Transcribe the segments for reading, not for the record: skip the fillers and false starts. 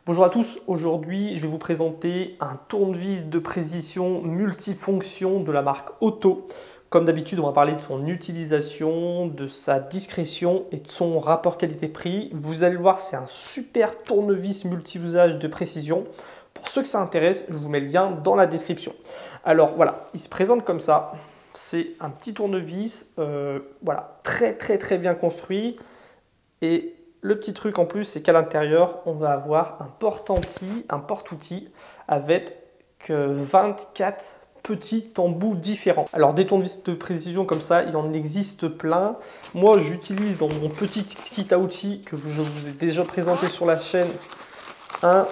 Bonjour à tous, aujourd'hui je vais vous présenter un tournevis de précision multifonction de la marque Otto. Comme d'habitude, on va parler de son utilisation, de sa discrétion et de son rapport qualité-prix. Vous allez le voir, c'est un super tournevis multi-usage de précision. Pour ceux que ça intéresse, je vous mets le lien dans la description. Alors voilà, il se présente comme ça. C'est un petit tournevis voilà, très bien construit. Et le petit truc en plus, c'est qu'à l'intérieur, on va avoir un porte-outils avec 24 petits embouts différents. Alors des tournevis de précision comme ça, il en existe plein. Moi, j'utilise dans mon petit kit à outils que je vous ai déjà présenté sur la chaîne un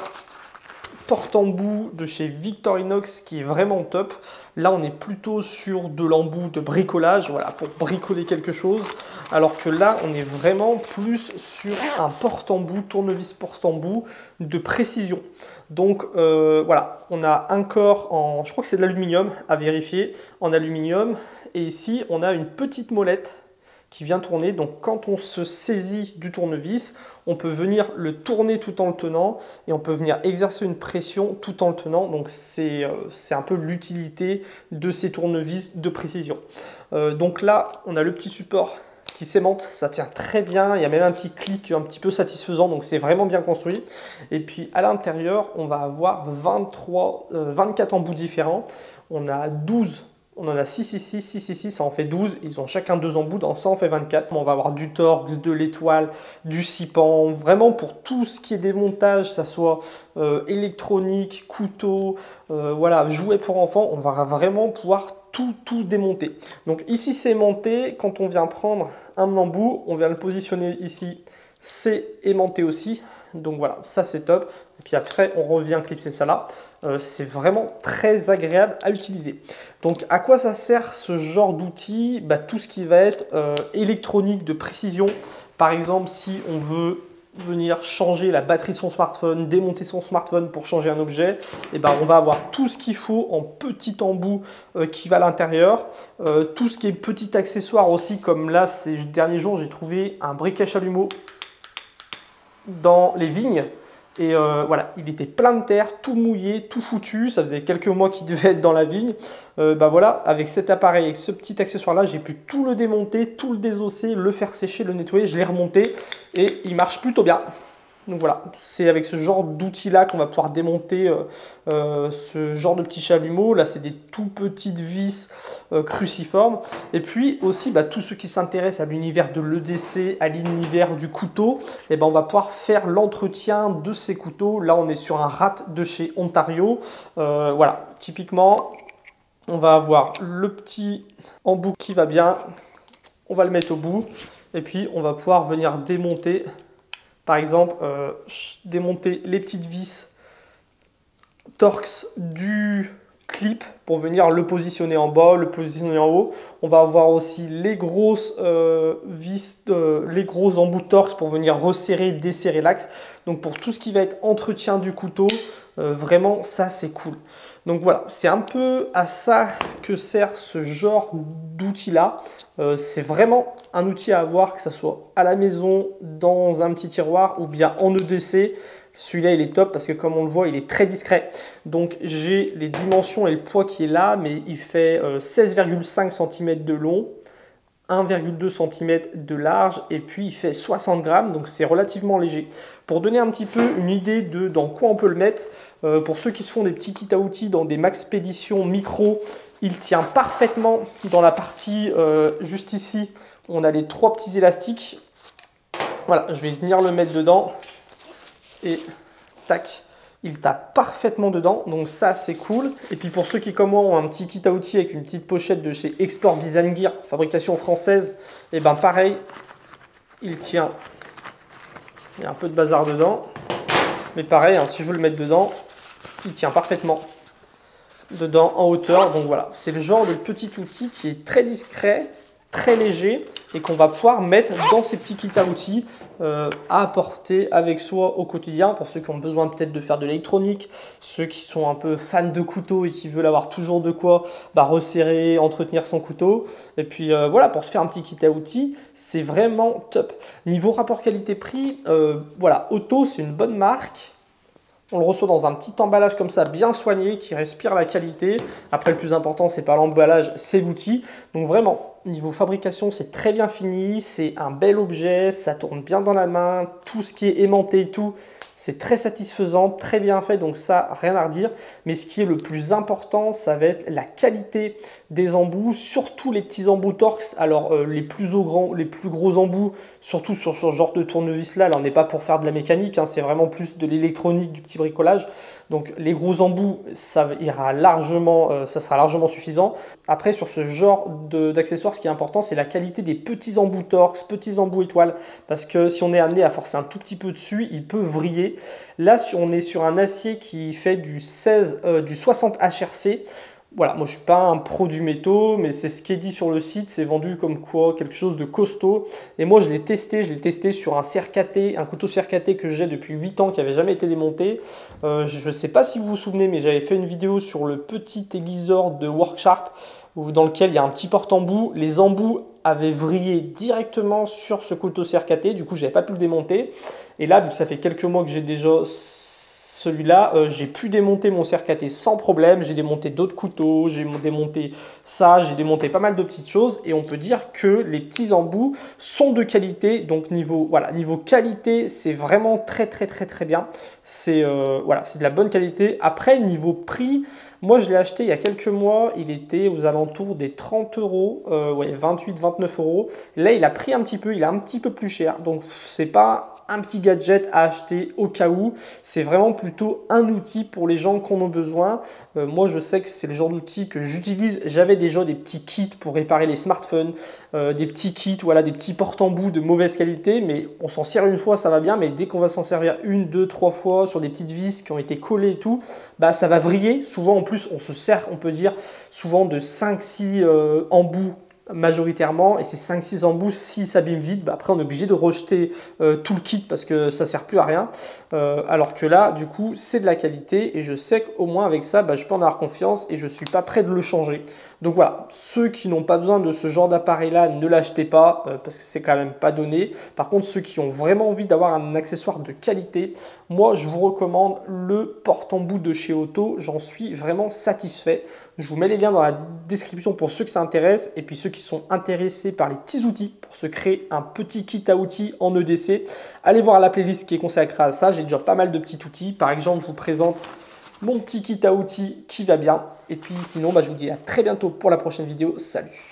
porte-embout de chez Victorinox qui est vraiment top. Là, on est plutôt sur de l'embout de bricolage, voilà, pour bricoler quelque chose. Alors que là, on est vraiment plus sur un porte-embout, tournevis porte-embout de précision. Donc voilà, on a un corps en, je crois que c'est de l'aluminium, à vérifier, en aluminium. Et ici, on a une petite molette qui vient tourner. Donc quand on se saisit du tournevis, on peut venir le tourner tout en le tenant et on peut venir exercer une pression tout en le tenant. Donc c'est un peu l'utilité de ces tournevis de précision. Donc là, on a le petit support qui s'aimante, ça tient très bien. Il y a même un petit clic un petit peu satisfaisant, donc c'est vraiment bien construit. Et puis à l'intérieur, on va avoir 24 embouts différents. On a 12. On en a 6, ça en fait 12. Ils ont chacun 2 embouts, dans ça en fait 24. On va avoir du torx, de l'étoile, du scie pan, vraiment pour tout ce qui est démontage, que ça soit électronique, couteau, voilà, jouets pour enfants, on va vraiment pouvoir tout démonter. Donc ici c'est monté, quand on vient prendre un embout, on vient le positionner ici, c'est aimanté aussi. Donc voilà, ça c'est top. Et puis après, on revient clipser ça là. C'est vraiment très agréable à utiliser. Donc à quoi ça sert ce genre d'outil? Tout ce qui va être électronique de précision. Par exemple, si on veut venir changer la batterie de son smartphone, démonter son smartphone pour changer un objet, et on va avoir tout ce qu'il faut en petit embout qui va à l'intérieur. Tout ce qui est petit accessoire aussi, comme là, ces derniers jours, j'ai trouvé un briquet chalumeau dans les vignes. Et voilà, il était plein de terre, tout mouillé, tout foutu. Ça faisait quelques mois qu'il devait être dans la vigne. Voilà, avec cet appareil, avec ce petit accessoire-là, j'ai pu tout le démonter, tout le désosser, le faire sécher, le nettoyer. Je l'ai remonté et il marche plutôt bien. Donc voilà, c'est avec ce genre d'outil-là qu'on va pouvoir démonter ce genre de petits chalumeaux. Là, c'est des tout petites vis cruciformes. Et puis aussi, tous ceux qui s'intéressent à l'univers de l'EDC, à l'univers du couteau, on va pouvoir faire l'entretien de ces couteaux. Là, on est sur un rat de chez Ontario. Voilà, typiquement, on va avoir le petit embout qui va bien. On va le mettre au bout. Et puis, on va pouvoir venir démonter. Par exemple, démonter les petites vis torx du clip pour venir le positionner en bas, le positionner en haut. On va avoir aussi les grosses vis, les gros embouts torx pour venir resserrer, desserrer l'axe. Donc pour tout ce qui va être entretien du couteau, vraiment ça c'est cool. Donc voilà, c'est un peu à ça que sert ce genre d'outil-là. C'est vraiment un outil à avoir, que ce soit à la maison, dans un petit tiroir ou bien en EDC. Celui-là, il est top parce que comme on le voit, il est très discret. Donc j'ai les dimensions et le poids qui est là, mais il fait 16,5 cm de long, 1,2 cm de large et puis il fait 60 grammes, donc c'est relativement léger. Pour donner un petit peu une idée de dans quoi on peut le mettre, pour ceux qui se font des petits kits à outils dans des Maxpédition micro, il tient parfaitement dans la partie juste ici. On a les 3 petits élastiques. Voilà, je vais venir le mettre dedans et tac, il tape parfaitement dedans, donc ça c'est cool. Et puis pour ceux qui comme moi ont un petit kit à outils avec une petite pochette de chez Explore Design Gear, fabrication française, et pareil, il tient. Il y a un peu de bazar dedans, mais pareil, si je veux le mettre dedans, il tient parfaitement dedans en hauteur. Donc voilà, c'est le genre de petit outil qui est très discret, très léger et qu'on va pouvoir mettre dans ces petits kits à outils à apporter avec soi au quotidien pour ceux qui ont besoin peut-être de faire de l'électronique, ceux qui sont un peu fans de couteau et qui veulent avoir toujours de quoi resserrer, entretenir son couteau. Et puis voilà, pour se faire un petit kit à outils, c'est vraiment top. Niveau rapport qualité-prix, voilà, Otto c'est une bonne marque. On le reçoit dans un petit emballage comme ça, bien soigné, qui respire la qualité. Après, le plus important, c'est pas l'emballage, c'est l'outil. Donc vraiment, niveau fabrication, c'est très bien fini. C'est un bel objet, ça tourne bien dans la main. Tout ce qui est aimanté et tout, c'est très satisfaisant, très bien fait, donc ça, rien à redire. Mais ce qui est le plus important, ça va être la qualité des embouts, surtout les petits embouts Torx. Alors, les plus gros embouts, surtout sur ce genre de tournevis-là, là, on n'est pas pour faire de la mécanique, hein, c'est vraiment plus de l'électronique, du petit bricolage. Donc, les gros embouts, ça sera largement suffisant. Après, sur ce genre d'accessoires, ce qui est important, c'est la qualité des petits embouts Torx, petits embouts étoiles, parce que si on est amené à forcer un tout petit peu dessus, il peut vriller. Là, on est sur un acier qui fait du 60 HRC. Voilà, moi je ne suis pas un pro du métaux, mais c'est ce qui est dit sur le site, c'est vendu comme quoi quelque chose de costaud. Et moi je l'ai testé sur un CRKT, un couteau CRKT que j'ai depuis 8 ans, qui n'avait jamais été démonté. Je ne sais pas si vous vous souvenez, mais j'avais fait une vidéo sur le petit aiguiseur de Worksharp, dans lequel il y a un petit porte-embout. Les embouts avaient vrillé directement sur ce couteau CRKT, du coup je n'avais pas pu le démonter. Et là, vu que ça fait quelques mois que j'ai déjà celui-là, j'ai pu démonter mon CRKT sans problème. J'ai démonté d'autres couteaux, j'ai démonté ça, j'ai démonté pas mal de petites choses. Et on peut dire que les petits embouts sont de qualité. Donc niveau qualité, c'est vraiment très bien. C'est de la bonne qualité. Après, niveau prix, moi je l'ai acheté il y a quelques mois. Il était aux alentours des 30 euros, 28-29 euros. Là, il a pris un petit peu, il est un petit peu plus cher. Donc c'est pas un petit gadget à acheter au cas où, c'est vraiment plutôt un outil pour les gens qui en ont besoin. Moi je sais que c'est le genre d'outil que j'utilise. J'avais déjà des petits kits pour réparer les smartphones, des petits kits, voilà, des petits porte-embouts de mauvaise qualité, mais on s'en sert une fois, ça va bien, mais dès qu'on va s'en servir une, deux, trois fois sur des petites vis qui ont été collées et tout, bah ça va vriller. Souvent en plus on se sert, on peut dire, souvent de 5-6 embouts majoritairement, et ces 5-6 embouts, s'ils s'abîment vite, bah après on est obligé de rejeter tout le kit parce que ça sert plus à rien, alors que là du coup c'est de la qualité et je sais qu'au moins avec ça bah, je peux en avoir confiance et je suis pas prêt de le changer. Donc voilà, ceux qui n'ont pas besoin de ce genre d'appareil là, ne l'achetez pas parce que c'est quand même pas donné. Par contre, ceux qui ont vraiment envie d'avoir un accessoire de qualité, moi je vous recommande le porte-embout de chez Otto. J'en suis vraiment satisfait. Je vous mets les liens dans la description pour ceux que ça intéresse, et puis ceux qui sont intéressés par les petits outils pour se créer un petit kit à outils en EDC. Allez voir la playlist qui est consacrée à ça. J'ai déjà pas mal de petits outils. Par exemple, je vous présente mon petit kit à outils qui va bien. Et puis sinon, bah, je vous dis à très bientôt pour la prochaine vidéo. Salut!